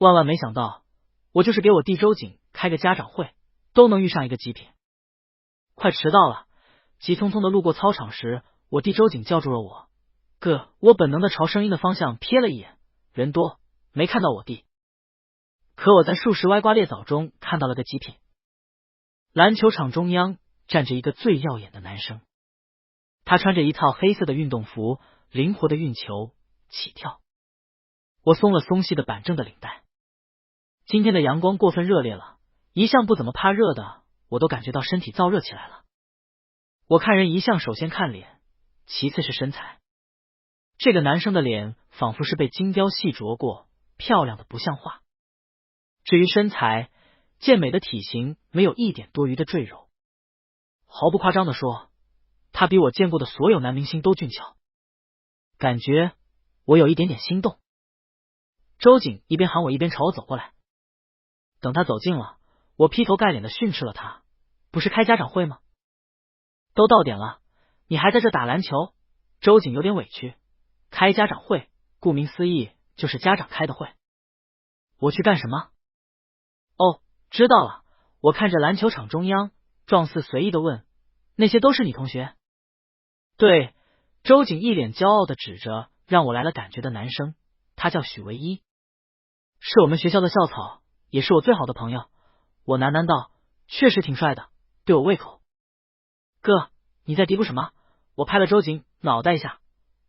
万万没想到，我就是给我弟周瑾开个家长会，都能遇上一个极品。快迟到了，急匆匆的路过操场时，我弟周瑾叫住了我。哥，我本能的朝声音的方向瞥了一眼，人多，没看到我弟。可我在数十歪瓜裂枣中看到了个极品。篮球场中央站着一个最耀眼的男生，他穿着一套黑色的运动服，灵活的运球起跳。我松了松细的板正的领带。今天的阳光过分热烈了，一向不怎么怕热的我都感觉到身体燥热起来了。我看人一向首先看脸，其次是身材。这个男生的脸仿佛是被精雕细琢过，漂亮的不像话。至于身材，健美的体型没有一点多余的赘肉。毫不夸张的说，他比我见过的所有男明星都俊俏。感觉我有一点点心动。周瑾一边喊我一边朝我走过来。等他走近了，我劈头盖脸的训斥了他，不是开家长会吗？都到点了，你还在这打篮球？周瑾有点委屈。开家长会，顾名思义就是家长开的会。我去干什么？哦，知道了。我看着篮球场中央，状似随意的问，那些都是你同学？对，周瑾一脸骄傲的指着让我来了感觉的男生，他叫许唯一，是我们学校的校草，也是我最好的朋友。我喃喃道，确实挺帅的，对我胃口。哥，你在嘀咕什么？我拍了周瑾脑袋一下，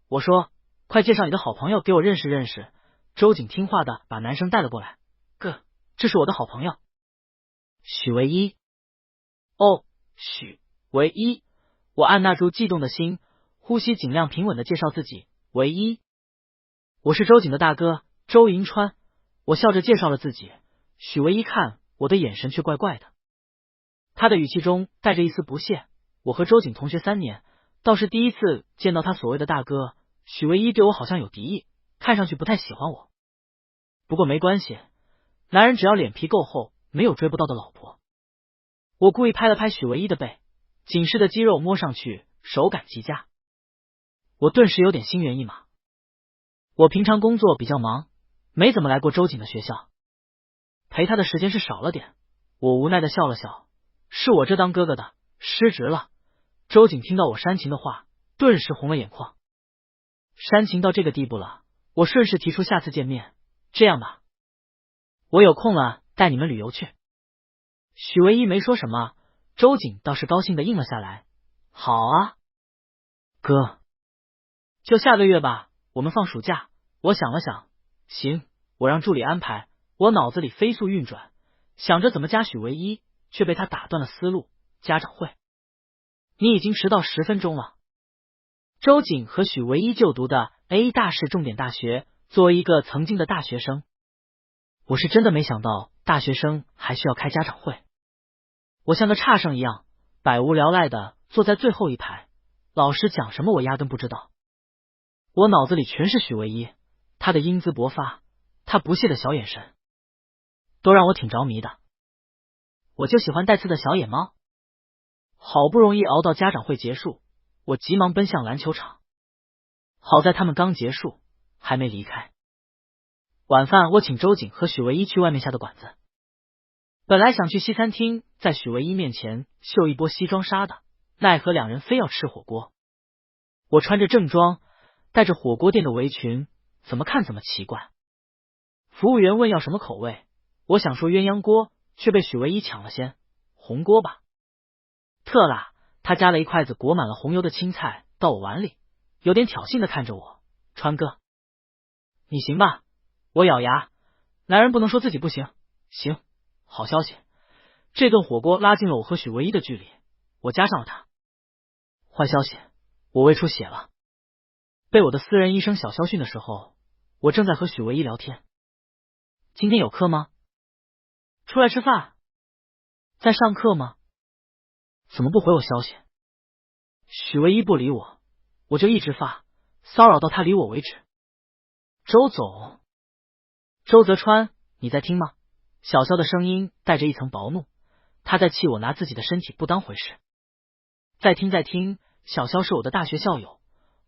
我说，快介绍你的好朋友给我认识认识。周瑾听话的把男生带了过来。哥，这是我的好朋友许唯一。哦，许唯一。我按捺住悸动的心，呼吸尽量平稳的介绍自己，唯一，我是周瑾的大哥周银川。我笑着介绍了自己。许唯一看我的眼神却怪怪的，他的语气中带着一丝不屑。我和周瑾同学3年，倒是第一次见到他所谓的大哥。许唯一对我好像有敌意，看上去不太喜欢我。不过没关系，男人只要脸皮够厚，没有追不到的老婆。我故意拍了拍许唯一的背，紧实的肌肉摸上去手感极佳。我顿时有点心猿意马。我平常工作比较忙，没怎么来过周瑾的学校，陪他的时间是少了点。我无奈的笑了笑，是我这当哥哥的失职了。周瑾听到我煽情的话，顿时红了眼眶。煽情到这个地步了，我顺势提出下次见面。这样吧，我有空了带你们旅游去。许唯一没说什么，周瑾倒是高兴的应了下来。好啊，哥，就下个月吧，我们放暑假。我想了想，行，我让助理安排。我脑子里飞速运转，想着怎么加许唯一，却被他打断了思路。家长会，你已经迟到10分钟了。周瑾和许唯一就读的 A 大市重点大学，作为一个曾经的大学生，我是真的没想到大学生还需要开家长会。我像个差生一样，百无聊赖的坐在最后一排，老师讲什么我压根不知道。我脑子里全是许唯一，他的英姿勃发，他不屑的小眼神，都让我挺着迷的。我就喜欢带刺的小野猫。好不容易熬到家长会结束，我急忙奔向篮球场。好在他们刚结束，还没离开。晚饭我请周瑾和许唯一去外面下的馆子。本来想去西餐厅，在许唯一面前秀一波西装纱的，奈何两人非要吃火锅。我穿着正装，戴着火锅店的围裙，怎么看怎么奇怪。服务员问要什么口味，我想说鸳鸯锅，却被许唯一抢了先。红锅吧。特辣，他夹了一筷子裹满了红油的青菜到我碗里，有点挑衅的看着我，川哥，你行吧？我咬牙，男人不能说自己不行。行，好消息，这顿火锅拉近了我和许唯一的距离，我加上了他。坏消息，我胃出血了。被我的私人医生小肖训的时候，我正在和许唯一聊天。今天有课吗？出来吃饭？在上课吗？怎么不回我消息？许唯一不理我，我就一直发，骚扰到他理我为止。周总，周泽川，你在听吗？小肖的声音带着一层薄怒，他在气我拿自己的身体不当回事。在听，小肖是我的大学校友，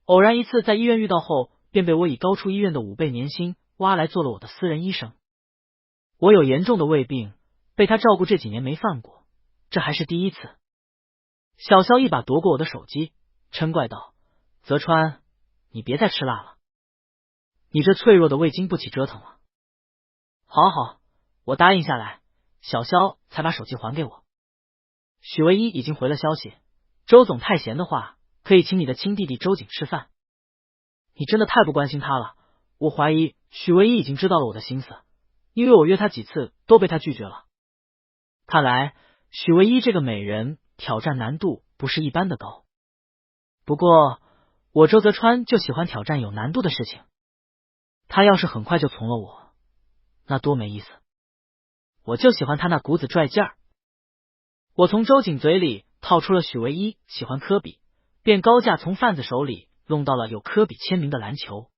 偶然一次在医院遇到后，便被我以高出医院的5倍年薪挖来做了我的私人医生。我有严重的胃病，被他照顾这几年没犯过，这还是第一次。小肖一把夺过我的手机，嗔怪道：“泽川，你别再吃辣了，你这脆弱的胃经不起折腾了。”好好，我答应下来。小肖才把手机还给我。许唯一已经回了消息，周总太闲的话，可以请你的亲弟弟周景吃饭。你真的太不关心他了，我怀疑许唯一已经知道了我的心思，因为我约他几次都被他拒绝了。看来许唯一这个美人挑战难度不是一般的高。不过我周泽川就喜欢挑战有难度的事情，他要是很快就从了我，那多没意思。我就喜欢他那股子拽劲儿。我从周景嘴里套出了许唯一喜欢科比，便高价从贩子手里弄到了有科比签名的篮球。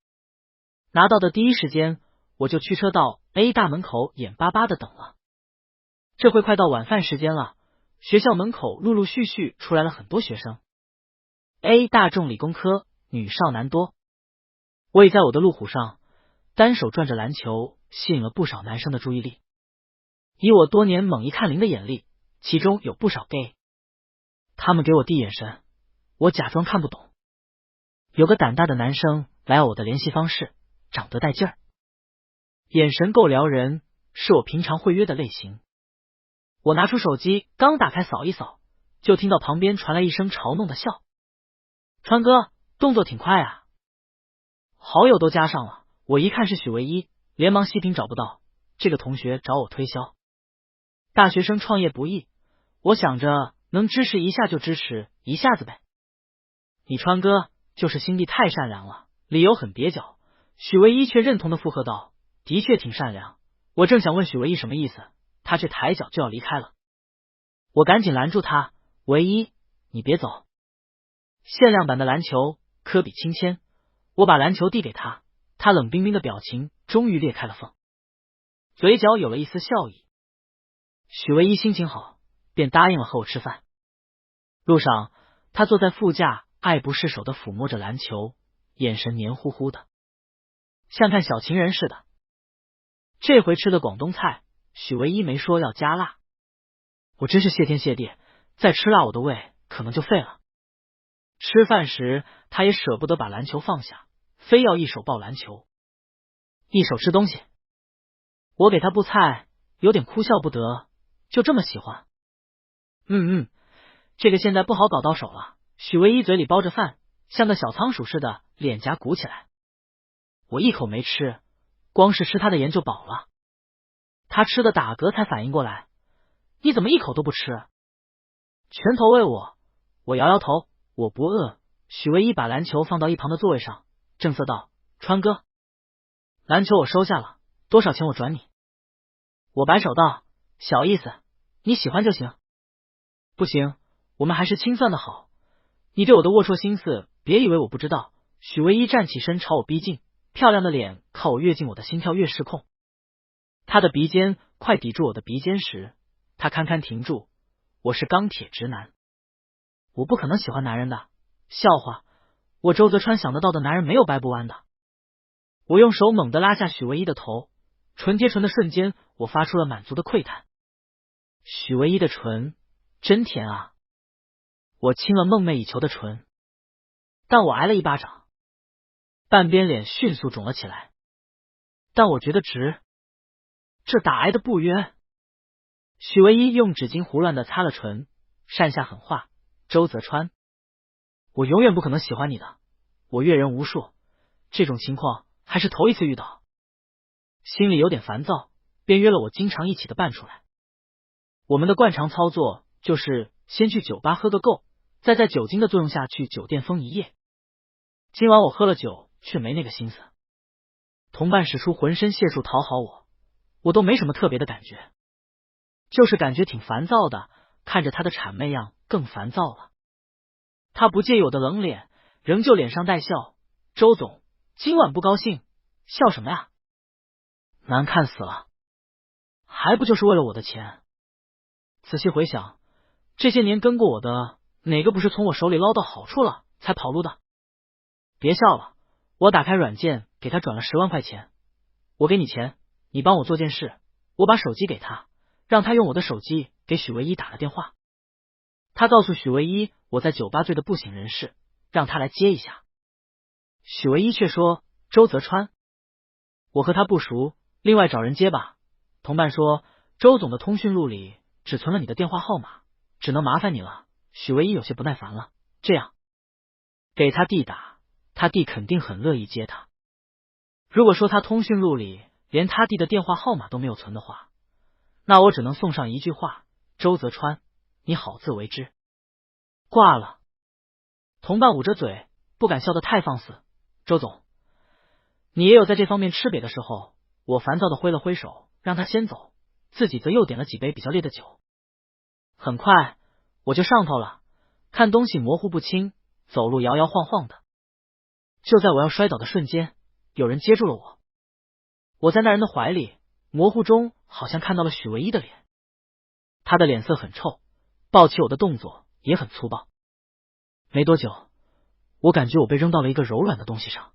拿到的第一时间，我就驱车到 A 大门口眼巴巴的等了。这回快到晚饭时间了，学校门口陆陆续续出来了很多学生。A 大众理工科女少男多，我倚在我的路虎上，单手转着篮球，吸引了不少男生的注意力。以我多年猛一看零的眼力，其中有不少 gay， 他们给我递眼神，我假装看不懂。有个胆大的男生来要我的联系方式，长得带劲儿，眼神够撩人，是我平常会约的类型。我拿出手机刚打开扫一扫，就听到旁边传来一声嘲弄的笑。川哥动作挺快啊。好友都加上了，我一看是许唯一，连忙细品找不到，这个同学找我推销。大学生创业不易，我想着能支持一下就支持一下子呗。你川哥就是心地太善良了，理由很蹩脚。许唯一却认同的附和道：的确挺善良。我正想问许唯一什么意思，他却抬脚就要离开了。我赶紧拦住他：唯一，你别走。限量版的篮球，科比亲签。我把篮球递给他，他冷冰冰的表情终于裂开了缝，嘴角有了一丝笑意。许唯一心情好，便答应了和我吃饭。路上，他坐在副驾，爱不释手的抚摸着篮球，眼神黏糊糊的，像看小情人似的。这回吃的广东菜，许唯一没说要加辣，我真是谢天谢地，再吃辣我的胃可能就废了。吃饭时，他也舍不得把篮球放下，非要一手抱篮球，一手吃东西。我给他布菜，有点哭笑不得，就这么喜欢。这个现在不好搞到手了。许唯一嘴里包着饭，像个小仓鼠似的，脸颊鼓起来。我一口没吃，光是吃他的盐就饱了。他吃的打嗝才反应过来，你怎么一口都不吃？拳头喂我，我摇摇头，我不饿。许唯一把篮球放到一旁的座位上，正色道：川哥，篮球我收下了，多少钱我转你。我摆手道：小意思，你喜欢就行。不行，我们还是清算的好，你对我的龌龊心思别以为我不知道。许唯一站起身朝我逼近，漂亮的脸靠我越近，我的心跳越失控。他的鼻尖快抵住我的鼻尖时，他堪堪停住。我是钢铁直男，我不可能喜欢男人的。笑话，我周泽川想得到的男人没有掰不弯的。我用手猛地拉下许唯一的头，唇贴唇的瞬间，我发出了满足的喟叹。许唯一的唇真甜啊！我亲了梦寐以求的唇，但我挨了一巴掌，半边脸迅速肿了起来。但我觉得值，这打挨的不冤。许唯一用纸巾胡乱的擦了唇，讪下狠话：周泽川，我永远不可能喜欢你的。我阅人无数，这种情况还是头一次遇到。心里有点烦躁，便约了我经常一起的伴出来。我们的惯常操作就是先去酒吧喝个够，再在酒精的作用下去酒店疯一夜。今晚我喝了酒，却没那个心思。同伴使出浑身解数讨好我，我都没什么特别的感觉，就是感觉挺烦躁的，看着他的谄媚样更烦躁了。他不介意我的冷脸，仍旧脸上带笑：周总，今晚不高兴，笑什么呀？难看死了，还不就是为了我的钱？仔细回想，这些年跟过我的，哪个不是从我手里捞到好处了才跑路的？别笑了，我打开软件给他转了10万块钱。我给你钱，你帮我做件事，我把手机给他，让他用我的手机给许唯一打了电话。他告诉许唯一我在酒吧醉得不省人事，让他来接一下。许唯一却说周泽川，我和他不熟，另外找人接吧。同伴说周总的通讯录里只存了你的电话号码，只能麻烦你了。许唯一有些不耐烦了，这样给他弟打，他弟肯定很乐意接他。如果说他通讯录里连他弟的电话号码都没有存的话，那我只能送上一句话：周泽川，你好自为之。挂了。同伴捂着嘴，不敢笑得太放肆。周总，你也有在这方面吃瘪的时候。我烦躁的挥了挥手，让他先走，自己则又点了几杯比较烈的酒。很快我就上头了，看东西模糊不清，走路摇摇晃晃的。就在我要摔倒的瞬间，有人接住了我。我在那人的怀里，模糊中好像看到了许唯一的脸。他的脸色很臭，抱起我的动作也很粗暴。没多久，我感觉我被扔到了一个柔软的东西上。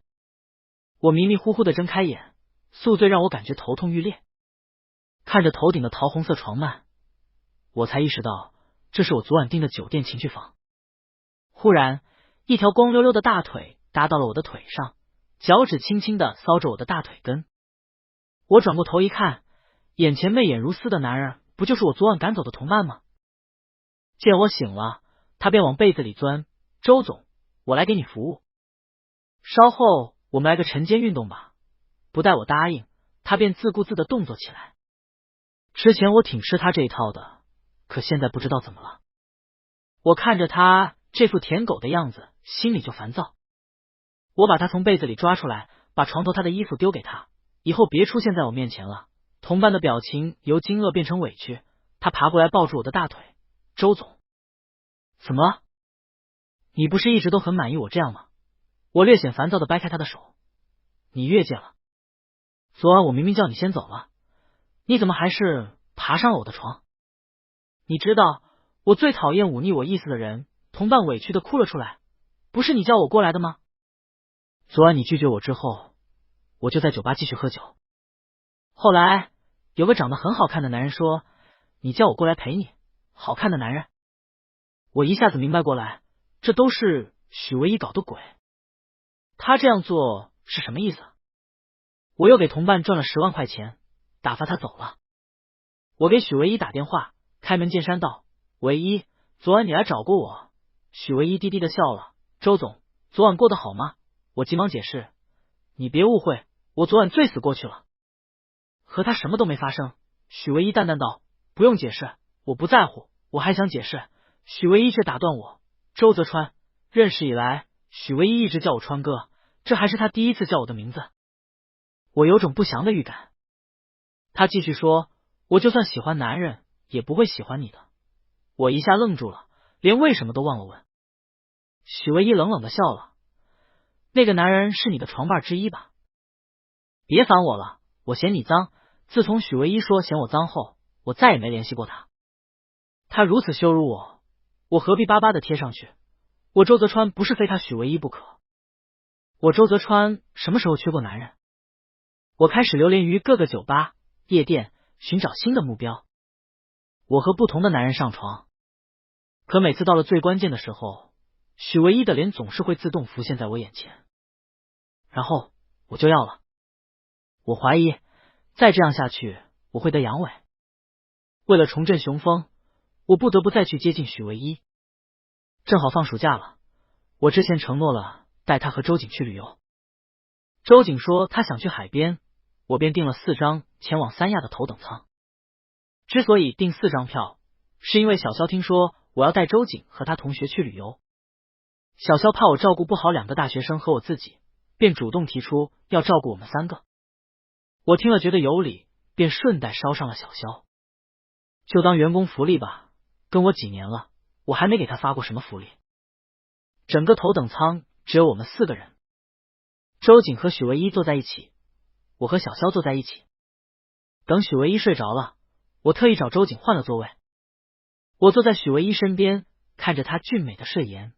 我迷迷糊糊的睁开眼，宿醉让我感觉头痛欲裂。看着头顶的桃红色床幔，我才意识到这是我昨晚订的酒店情趣房。忽然，一条光溜溜的大腿搭到了我的腿上，脚趾轻轻的搔着我的大腿根。我转过头一看，眼前媚眼如丝的男人不就是我昨晚赶走的同伴吗？见我醒了，他便往被子里钻。周总，我来给你服务。稍后我们来个晨间运动吧。不待我答应，他便自顾自的动作起来。之前我挺吃他这一套的，可现在不知道怎么了。我看着他这副舔狗的样子，心里就烦躁。我把他从被子里抓出来，把床头他的衣服丢给他，以后别出现在我面前了。同伴的表情由惊愕变成委屈，他爬过来抱住我的大腿。周总，怎么了？你不是一直都很满意我这样吗？我略显烦躁的掰开他的手。你越界了。昨晚我明明叫你先走了，你怎么还是爬上了我的床？你知道我最讨厌忤逆我意思的人。同伴委屈的哭了出来。不是你叫我过来的吗？昨晚你拒绝我之后，我就在酒吧继续喝酒。后来有个长得很好看的男人说，你叫我过来陪你。好看的男人。我一下子明白过来，这都是许唯一搞的鬼。他这样做是什么意思？我又给同伴赚了10万块钱，打发他走了。我给许唯一打电话，开门见山道：唯一，昨晚你来找过我。许唯一低低的笑了。周总，昨晚过得好吗？我急忙解释，你别误会，我昨晚醉死过去了。和他什么都没发生。许唯一淡淡道，不用解释，我不在乎。我还想解释，许唯一却打断我，周泽川，认识以来，许唯一一直叫我川哥，这还是他第一次叫我的名字。我有种不祥的预感。他继续说，我就算喜欢男人，也不会喜欢你的。我一下愣住了，连为什么都忘了问。许唯一冷冷的笑了，那个男人是你的床伴之一吧？别烦我了，我嫌你脏。自从许唯一说嫌我脏后，我再也没联系过他。他如此羞辱我，我何必巴巴的贴上去？我周泽川不是非他许唯一不可。我周泽川什么时候缺过男人？我开始流连于各个酒吧、夜店，寻找新的目标。我和不同的男人上床，可每次到了最关键的时候，许唯一的脸总是会自动浮现在我眼前，然后我就要了。我怀疑再这样下去，我会得阳痿。为了重振雄风，我不得不再去接近许唯一。正好放暑假了，我之前承诺了带他和周瑾去旅游。周瑾说他想去海边，我便订了4张前往三亚的头等舱。之所以订4张票，是因为小肖听说我要带周瑾和他同学去旅游。小肖怕我照顾不好2个大学生和我自己，便主动提出要照顾我们3个。我听了觉得有理，便顺带捎上了小肖。就当员工福利吧，跟我几年了，我还没给他发过什么福利。整个头等舱只有我们4个人，周瑾和许唯一坐在一起，我和小肖坐在一起。等许唯一睡着了，我特意找周瑾换了座位。我坐在许唯一身边，看着他俊美的睡颜，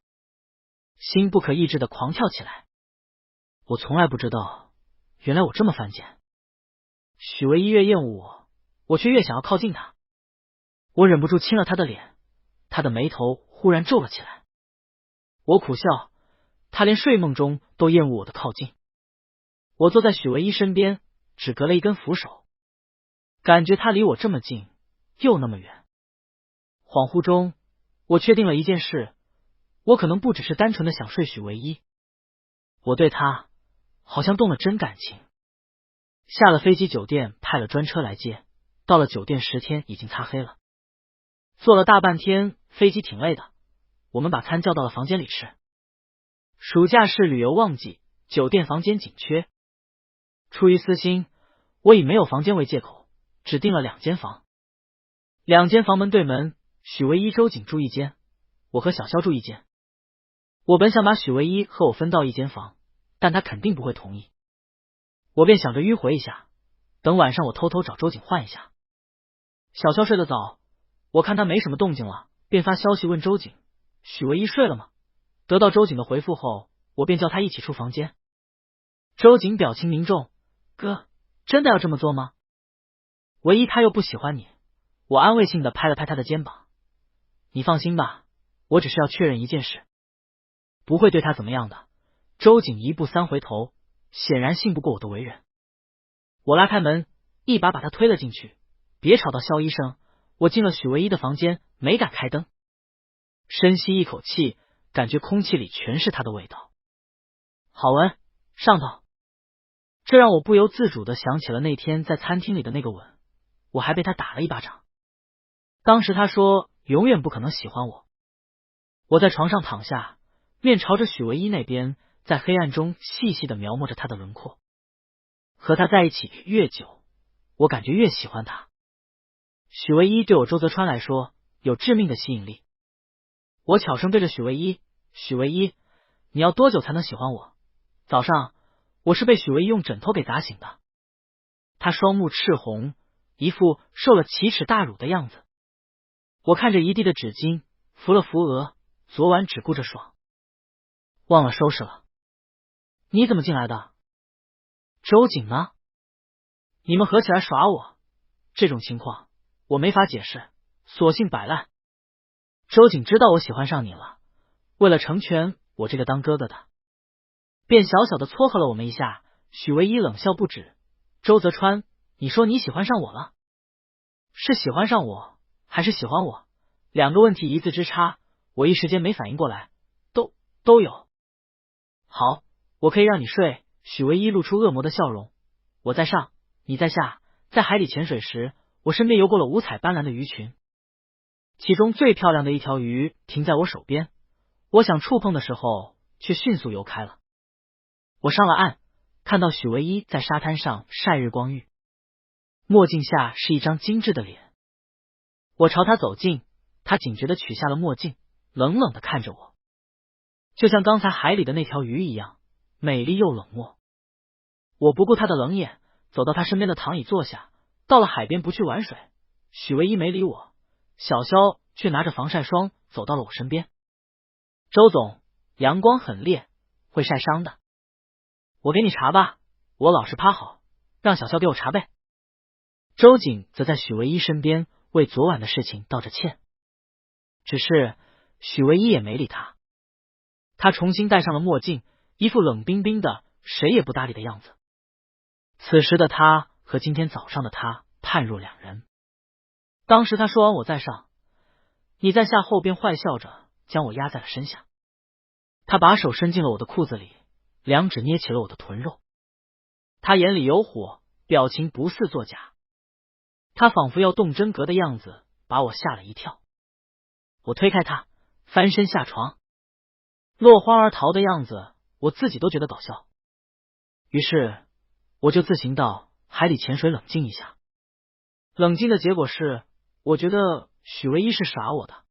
心不可抑制的狂跳起来。我从来不知道，原来我这么犯贱。许唯一越厌恶我，我却越想要靠近他。我忍不住亲了他的脸，他的眉头忽然皱了起来。我苦笑，他连睡梦中都厌恶我的靠近。我坐在许唯一身边，只隔了一根扶手，感觉他离我这么近，又那么远。恍惚中，我确定了一件事，我可能不只是单纯的想睡许唯一，我对他好像动了真感情。下了飞机，酒店派了专车来接，到了酒店10天已经擦黑了。坐了大半天，飞机挺累的，我们把餐叫到了房间里吃。暑假是旅游旺季，酒店房间紧缺。出于私心，我以没有房间为借口，只订了2间房。2间房门对门，许唯一、周瑾住一间，我和小肖住一间。我本想把许唯一和我分到一间房，但他肯定不会同意。我便想着迂回一下，等晚上我偷偷找周瑾换一下。小肖睡得早，我看他没什么动静了，便发消息问周瑾：“许唯一睡了吗？”得到周瑾的回复后，我便叫他一起出房间。周瑾表情凝重：“哥，真的要这么做吗？唯一他又不喜欢你。”我安慰性的拍了拍他的肩膀：“你放心吧，我只是要确认一件事，不会对他怎么样的。”周瑾1步3回头，显然信不过我的为人。我拉开门，一把他推了进去。别吵到肖医生。我进了许唯一的房间，没敢开灯。深吸一口气，感觉空气里全是他的味道，好闻，上头。这让我不由自主的想起了那天在餐厅里的那个吻，我还被他打了一巴掌。当时他说永远不可能喜欢我。我在床上躺下，面朝着许唯一那边，在黑暗中细细的描摹着他的轮廓。和他在一起越久，我感觉越喜欢他。许唯一对我周泽川来说有致命的吸引力。我悄声对着许唯一：“许唯一，你要多久才能喜欢我？”早上我是被许唯一用枕头给砸醒的。他双目赤红，一副受了奇耻大辱的样子。我看着一地的纸巾，扶了扶额，昨晚只顾着爽，忘了收拾了。你怎么进来的？周瑾呢？你们合起来耍我，这种情况我没法解释，索性摆烂。周瑾知道我喜欢上你了，为了成全我这个当哥哥的，便小小的撮合了我们一下。许唯一冷笑不止：“周泽川，你说你喜欢上我了？是喜欢上我还是喜欢我？2个问题一字之差，我一时间没反应过来。都有。好，我可以让你睡。”许唯一露出恶魔的笑容：“我在上，你在下。”在海里潜水时，我身边游过了五彩斑斓的鱼群，其中最漂亮的一条鱼停在我手边，我想触碰的时候，却迅速游开了。我上了岸，看到许唯一在沙滩上晒日光浴，墨镜下是一张精致的脸。我朝他走近，他警觉的取下了墨镜，冷冷的看着我，就像刚才海里的那条鱼一样，美丽又冷漠。我不顾他的冷眼，走到他身边的躺椅坐下。到了海边不去玩水，许唯一没理我，小肖却拿着防晒霜走到了我身边。周总，阳光很烈，会晒伤的。我给你茶吧，我老实趴好，让小肖给我茶呗。周瑾则在许唯一身边为昨晚的事情道着歉，只是许唯一也没理他。他重新戴上了墨镜，一副冷冰冰的谁也不搭理的样子。此时的他和今天早上的他判若两人。当时他说完我在上，你在下后，便坏笑着将我压在了身下。他把手伸进了我的裤子里，2指捏起了我的臀肉。他眼里有火，表情不似作假。他仿佛要动真格的样子，把我吓了一跳。我推开他，翻身下床，落荒而逃的样子，我自己都觉得搞笑。于是我就自行到海里潜水冷静一下。冷静的结果是，我觉得许唯一是耍我的。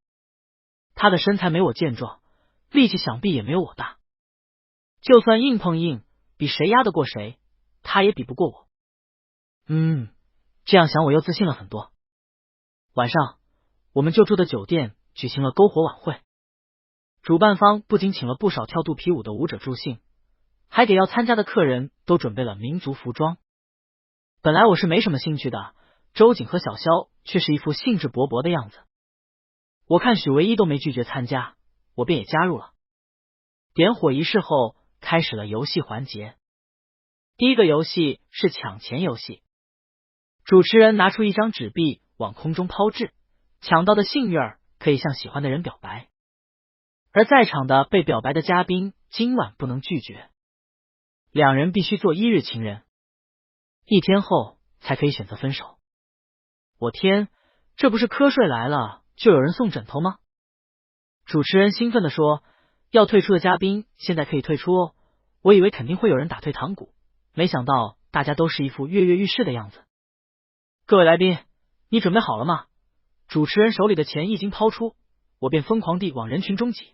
他的身材没我健壮，力气想必也没有我大。就算硬碰硬，比谁压得过谁，他也比不过我。这样想我又自信了很多。晚上，我们就住的酒店举行了篝火晚会。主办方不仅请了不少跳肚皮舞的舞者助兴，还给要参加的客人都准备了民族服装。本来我是没什么兴趣的，周瑾和小萧却是一副兴致勃勃的样子。我看许唯一都没拒绝参加，我便也加入了。点火仪式后，开始了游戏环节。第一个游戏是抢钱游戏，主持人拿出一张纸币往空中抛掷，抢到的幸运儿可以向喜欢的人表白，而在场的被表白的嘉宾今晚不能拒绝，两人必须做一日情人，1天后才可以选择分手。我天，这不是瞌睡来了就有人送枕头吗？主持人兴奋地说，要退出的嘉宾现在可以退出哦。我以为肯定会有人打退堂鼓，没想到大家都是一副跃跃欲试的样子。各位来宾，你准备好了吗？主持人手里的钱一经抛出，我便疯狂地往人群中挤。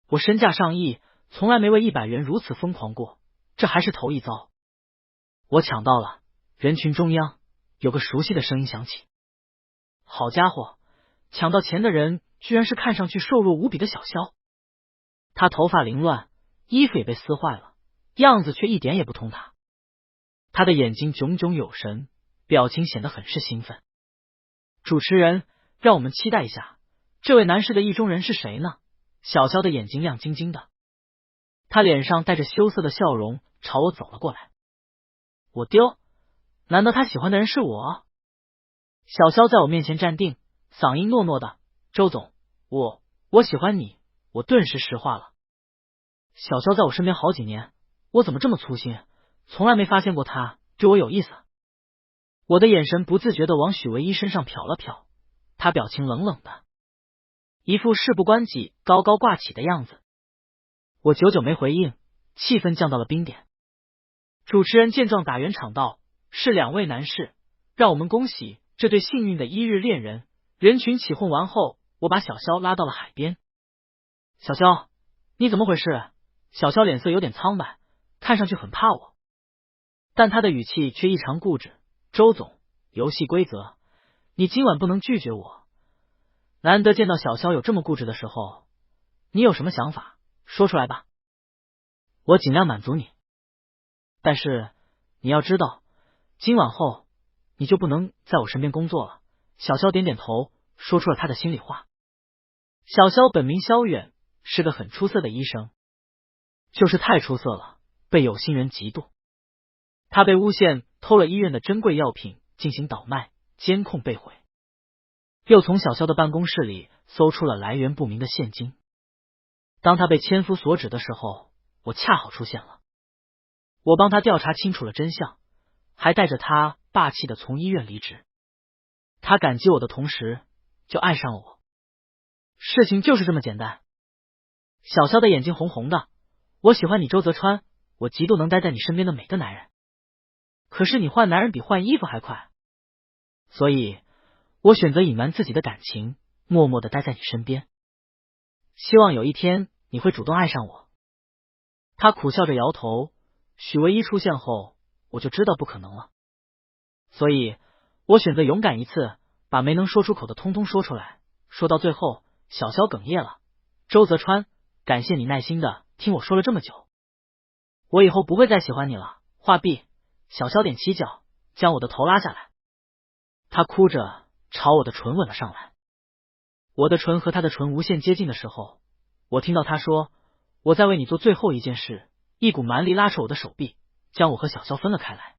我身价上亿，从来没为100元如此疯狂过，这还是头一遭。我抢到了，人群中央有个熟悉的声音响起。好家伙，抢到钱的人居然是看上去瘦弱无比的小萧。他头发凌乱，衣服也被撕坏了，样子却一点也不通达。他的眼睛炯炯有神，表情显得很是兴奋。主持人，让我们期待一下，这位男士的意中人是谁呢？小萧的眼睛亮晶晶的，他脸上带着羞涩的笑容，朝我走了过来。我丢，难道他喜欢的人是我？小萧在我面前站定，嗓音糯糯的，周总，我喜欢你。我顿时石化了。小萧在我身边好几年，我怎么这么粗心，从来没发现过他对我有意思。我的眼神不自觉地往许唯一身上瞟了瞟，他表情冷冷的，一副事不关己高高挂起的样子。我久久没回应，气氛降到了冰点。主持人见状打圆场道，是2位男士，让我们恭喜这对幸运的一日恋人。人群起哄完后，我把小萧拉到了海边。小萧，你怎么回事？小萧脸色有点苍白，看上去很怕我，但他的语气却异常固执。周总，游戏规则，你今晚不能拒绝我。难得见到小萧有这么固执的时候，你有什么想法说出来吧，我尽量满足你。但是你要知道，今晚后你就不能在我身边工作了。小萧点点头，说出了他的心里话。小萧本名萧远，是个很出色的医生，就是太出色了，被有心人嫉妒。他被诬陷偷了医院的珍贵药品进行倒卖，监控被毁，又从小萧的办公室里搜出了来源不明的现金。当他被千夫所指的时候，我恰好出现了。我帮他调查清楚了真相，还带着他霸气的从医院离职。他感激我的同时，就爱上了我。事情就是这么简单。小萧的眼睛红红的，我喜欢你周泽川，我嫉妒能待在你身边的每个男人。可是你换男人比换衣服还快，所以我选择隐瞒自己的感情，默默的待在你身边。希望有一天你会主动爱上我。他苦笑着摇头，许唯一出现后，我就知道不可能了。所以我选择勇敢一次，把没能说出口的通通说出来。说到最后，小萧哽咽了。周泽川，感谢你耐心的听我说了这么久，我以后不会再喜欢你了。话毕，小萧踮起脚，将我的头拉下来。他哭着朝我的唇吻了上来。我的唇和他的唇无限接近的时候，我听到他说，我在为你做最后一件事。一股蛮力拉扯我的手臂，将我和小萧分了开来。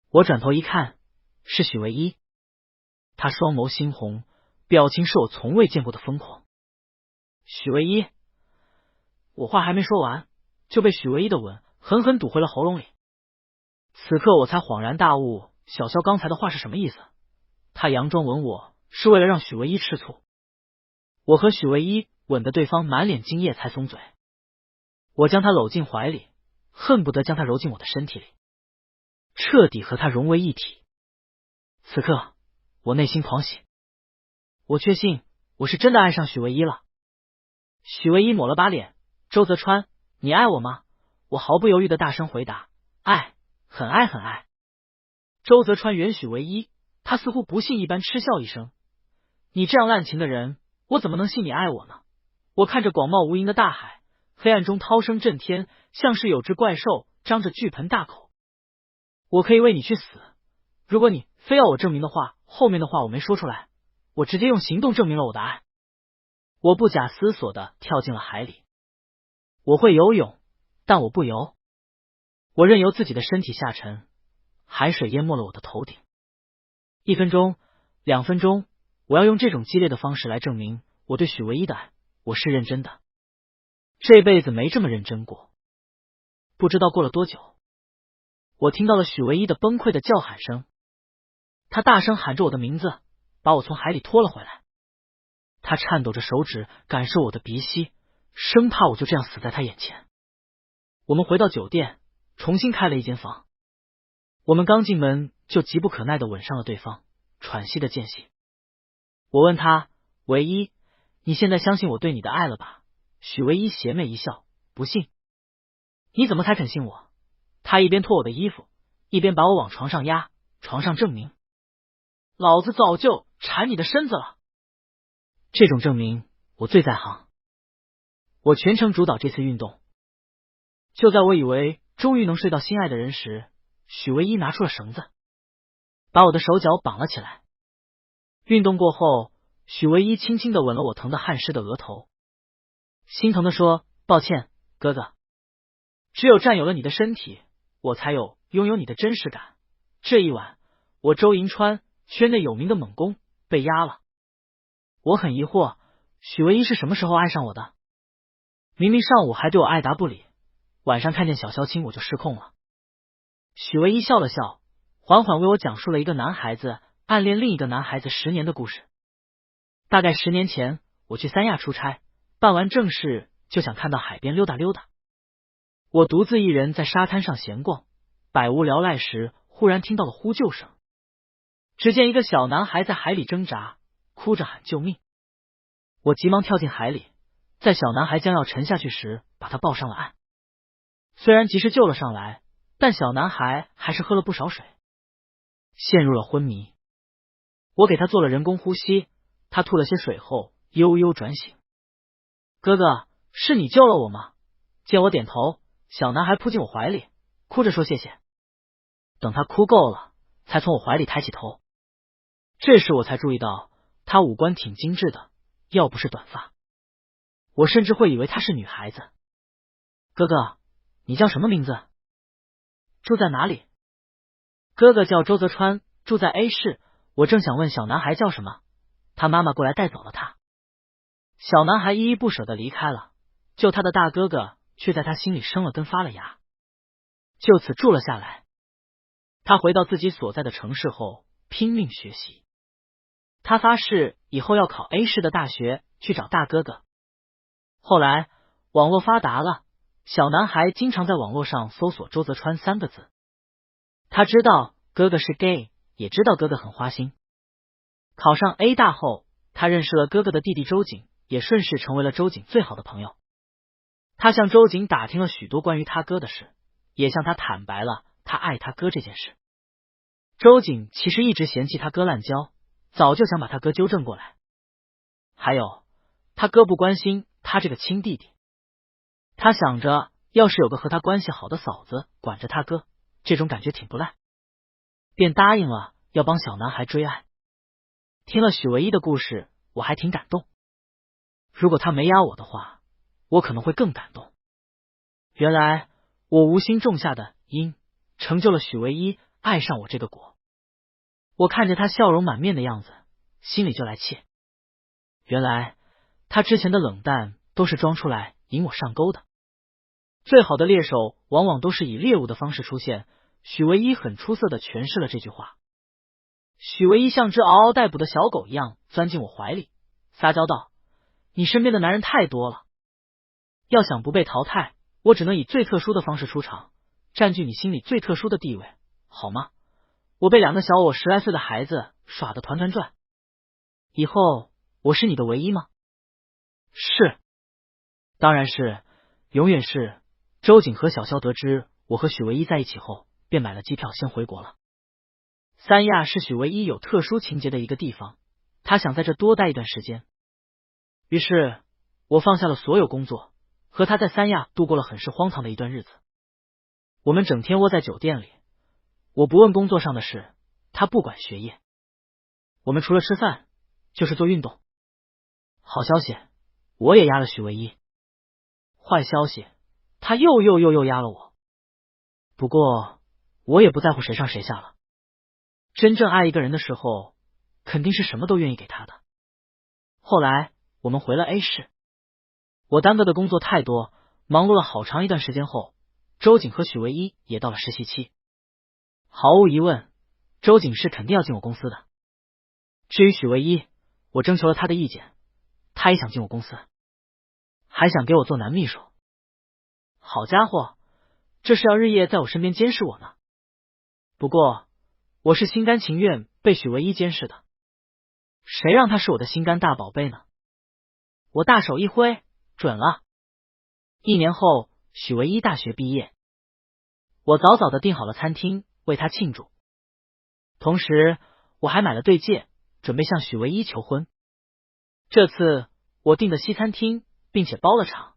我转头一看，是许唯一。他双眸猩红，表情是我从未见过的疯狂。许唯一，我话还没说完，就被许唯一的吻狠狠堵回了喉咙里。此刻我才恍然大悟，小萧刚才的话是什么意思？他佯装吻我是为了让许唯一吃醋。我和许唯一吻得对方满脸惊艳才松嘴。我将他搂进怀里，恨不得将他揉进我的身体里，彻底和他融为一体。此刻我内心狂喜，我确信我是真的爱上许唯一了。许唯一抹了把脸，周泽川，你爱我吗？我毫不犹豫的大声回答，爱，很爱很爱。周泽川远许唯一，他似乎不信一般嗤笑一声，你这样滥情的人，我怎么能信你爱我呢？我看着广袤无垠的大海，黑暗中涛声震天，像是有只怪兽张着巨盆大口。我可以为你去死，如果你非要我证明的话，后面的话我没说出来，我直接用行动证明了我的爱。我不假思索地跳进了海里。我会游泳，但我不游。我任由自己的身体下沉，海水淹没了我的头顶。1分钟，2分钟，我要用这种激烈的方式来证明我对许唯一的爱，我是认真的。这辈子没这么认真过。不知道过了多久，我听到了许唯一的崩溃的叫喊声。他大声喊着我的名字，把我从海里拖了回来。他颤抖着手指感受我的鼻息，生怕我就这样死在他眼前。我们回到酒店，重新开了一间房。我们刚进门就急不可耐地吻上了对方，喘息的间隙。我问他，唯一，你现在相信我对你的爱了吧？许唯一邪魅一笑，不信。你怎么才肯信我？他一边脱我的衣服，一边把我往床上压，床上证明。老子早就缠你的身子了。这种证明我最在行。我全程主导这次运动。就在我以为终于能睡到心爱的人时，许唯一拿出了绳子，把我的手脚绑了起来。运动过后，许唯一轻轻地吻了我疼得汗湿的额头，心疼地说，抱歉，哥哥，只有占有了你的身体，我才有拥有你的真实感。这一晚，我周银川圈内有名的猛攻被压了。我很疑惑，许唯一是什么时候爱上我的？明明上午还对我爱答不理，晚上看见小萧青我就失控了。许唯一笑了笑，缓缓为我讲述了一个男孩子暗恋另一个男孩子10年的故事。大概10年前，我去三亚出差，办完正事就想看到海边溜达溜达。我独自一人在沙滩上闲逛，百无聊赖时，忽然听到了呼救声。只见一个小男孩在海里挣扎，哭着喊救命。我急忙跳进海里，在小男孩将要沉下去时，把他抱上了岸。虽然及时救了上来，但小男孩还是喝了不少水，陷入了昏迷。我给他做了人工呼吸，他吐了些水后悠悠转醒。哥哥，是你救了我吗？见我点头，小男孩扑进我怀里，哭着说谢谢。等他哭够了，才从我怀里抬起头。这时我才注意到他五官挺精致的，要不是短发，我甚至会以为她是女孩子。哥哥，你叫什么名字？住在哪里？哥哥叫周泽川，住在 A 市。我正想问小男孩叫什么，他妈妈过来带走了他。小男孩依依不舍地离开了，救他的大哥哥却在他心里生了根发了芽，就此住了下来。他回到自己所在的城市后，拼命学习。他发誓以后要考 A 市的大学去找大哥哥。后来网络发达了，小男孩经常在网络上搜索周泽川3个字。他知道哥哥是 gay， 也知道哥哥很花心。考上 A 大后，他认识了哥哥的弟弟周瑾，也顺势成为了周瑾最好的朋友。他向周瑾打听了许多关于他哥的事，也向他坦白了他爱他哥这件事。周瑾其实一直嫌弃他哥滥交，早就想把他哥纠正过来。还有，他哥不关心他这个亲弟弟，他想着要是有个和他关系好的嫂子管着他哥，这种感觉挺不赖，便答应了要帮小男孩追爱。听了许唯一的故事，我还挺感动。如果他没压我的话，我可能会更感动。原来我无心种下的因，成就了许唯一爱上我这个果。我看着他笑容满面的样子，心里就来气。原来他之前的冷淡都是装出来引我上钩的。最好的猎手往往都是以猎物的方式出现，许唯一很出色的诠释了这句话。许唯一像只嗷嗷待哺的小狗一样钻进我怀里，撒娇道：你身边的男人太多了，要想不被淘汰，我只能以最特殊的方式出场，占据你心里最特殊的地位，好吗？我被2个小我10来岁的孩子耍得团团转，以后我是你的唯一吗？是，当然是，永远是。周瑾和小萧得知我和许唯一在一起后，便买了机票先回国了。三亚是许唯一有特殊情节的一个地方，他想在这多待一段时间。于是我放下了所有工作，和他在三亚度过了很是荒唐的一段日子。我们整天窝在酒店里，我不问工作上的事，他他不管学业，我们除了吃饭就是做运动。好消息，我也压了许唯一。坏消息，他又压了我。不过我也不在乎谁上谁下了。真正爱一个人的时候，肯定是什么都愿意给他的。后来我们回了 A 市，我耽搁的工作太多，忙碌了好长一段时间后，周瑾和许唯一也到了实习期。毫无疑问，周瑾是肯定要进我公司的。至于许唯一，我征求了他的意见，他也想进我公司，还想给我做男秘书。好家伙，这是要日夜在我身边监视我呢。不过我是心甘情愿被许唯一监视的，谁让他是我的心肝大宝贝呢？我大手一挥，准了。1年后，许唯一大学毕业，我早早的订好了餐厅为他庆祝，同时我还买了对戒，准备向许唯一求婚。这次我订的西餐厅，并且包了场。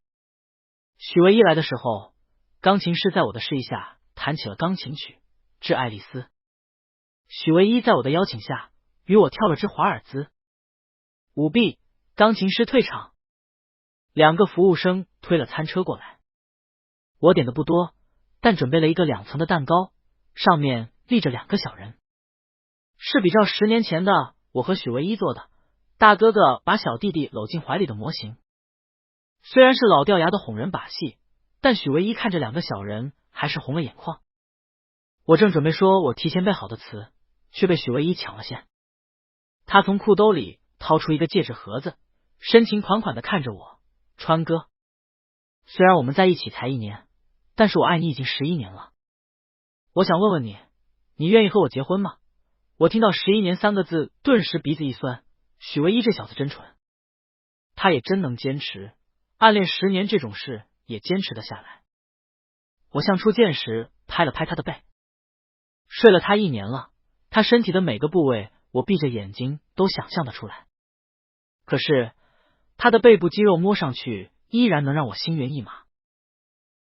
许唯一来的时候，钢琴师在我的示意下弹起了钢琴曲《致爱丽丝》。许唯一在我的邀请下与我跳了支华尔兹舞弊，钢琴师退场，2个服务生推了餐车过来。我点的不多，但准备了一个2层的蛋糕，上面立着2个小人，是比照10年前的我和许唯一做的，大哥哥把小弟弟搂进怀里的模型。虽然是老掉牙的哄人把戏，但许唯一看着2个小人还是红了眼眶。我正准备说我提前备好的词，却被许唯一抢了先。他从裤兜里掏出一个戒指盒子，深情款款的看着我，川哥，虽然我们在一起才1年，但是我爱你已经11年了。我想问问你，你愿意和我结婚吗？我听到11年3个字，顿时鼻子一酸。许唯一这小子真蠢，他也真能坚持，暗恋10年这种事也坚持得下来。我像初见时拍了拍他的背，睡了他1年了，他身体的每个部位我闭着眼睛都想象得出来，可是他的背部肌肉摸上去依然能让我心猿意马。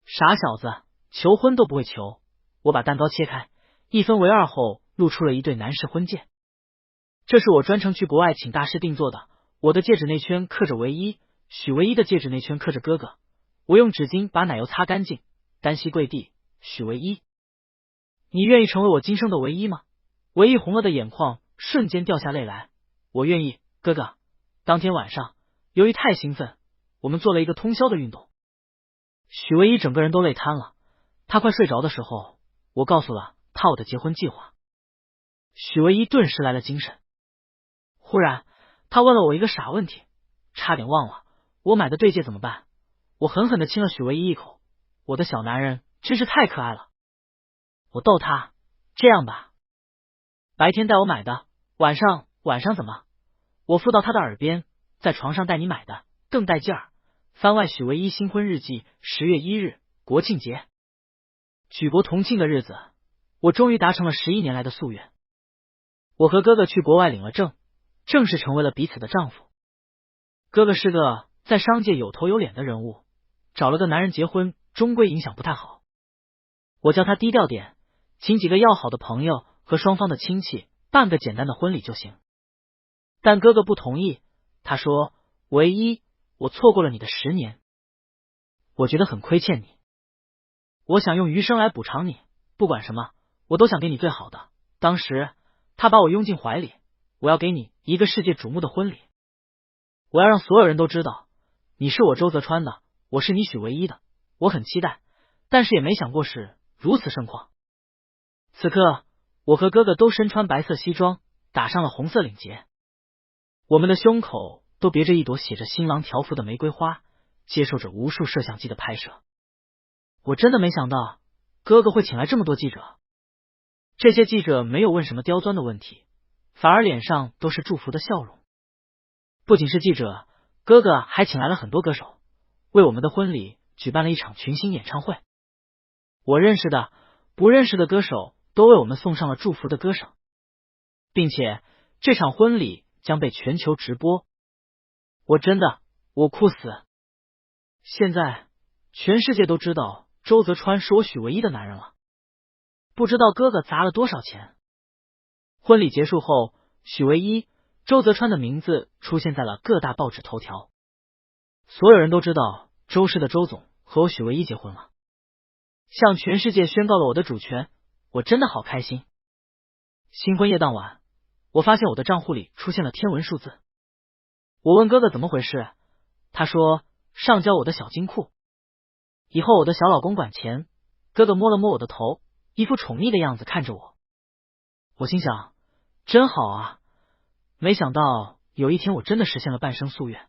傻小子，求婚都不会求。我把蛋糕切开，1分为2后露出了一对男士婚戒，这是我专程去国外请大师定做的。我的戒指内圈刻着唯一，许唯一的戒指内圈刻着哥哥。我用纸巾把奶油擦干净，单膝跪地，许唯一，你愿意成为我今生的唯一吗？唯一红了的眼眶瞬间掉下泪来。我愿意，哥哥。当天晚上，由于太兴奋，我们做了一个通宵的运动。许唯一整个人都累瘫了，他快睡着的时候，我告诉了他我的结婚计划。许唯一顿时来了精神。忽然他问了我一个傻问题，差点忘了，我买的对戒怎么办？我狠狠地亲了许唯一一口，我的小男人真是太可爱了。我逗他，这样吧，白天带我买的，晚上怎么？我附到他的耳边，在床上带你买的更带劲儿。番外许唯一新婚日记，10月1日，国庆节，举国同庆的日子，我终于达成了11年来的夙愿。我和哥哥去国外领了证，正式成为了彼此的丈夫。哥哥是个在商界有头有脸的人物，找了个男人结婚，终归影响不太好。我叫他低调点，请几个要好的朋友和双方的亲戚办个简单的婚礼就行。但哥哥不同意，他说：“唯一，我错过了你的10年，我觉得很亏欠你。我想用余生来补偿你，不管什么，我都想给你最好的。”当时他把我拥进怀里，我要给你一个世界瞩目的婚礼，我要让所有人都知道，你是我周泽川的，我是你许唯一的。我很期待，但是也没想过是如此盛况。此刻，我和哥哥都身穿白色西装，打上了红色领结，我们的胸口都别着一朵写着新郎条幅的玫瑰花，接受着无数摄像机的拍摄。我真的没想到哥哥会请来这么多记者，这些记者没有问什么刁钻的问题，反而脸上都是祝福的笑容。不仅是记者，哥哥还请来了很多歌手，为我们的婚礼举办了一场群星演唱会。我认识的、不认识的歌手都为我们送上了祝福的歌声，并且这场婚礼将被全球直播。我哭死！现在全世界都知道周泽川是我许唯一的男人了，不知道哥哥砸了多少钱。婚礼结束后，许唯一、周泽川的名字出现在了各大报纸头条，所有人都知道周氏的周总和我许唯一结婚了，向全世界宣告了我的主权，我真的好开心。新婚夜当晚，我发现我的账户里出现了天文数字，我问哥哥怎么回事，他说上交我的小金库，以后我的小老公管钱。哥哥摸了摸我的头，一副宠溺的样子看着我，我心想真好啊，没想到有一天我真的实现了半生夙愿。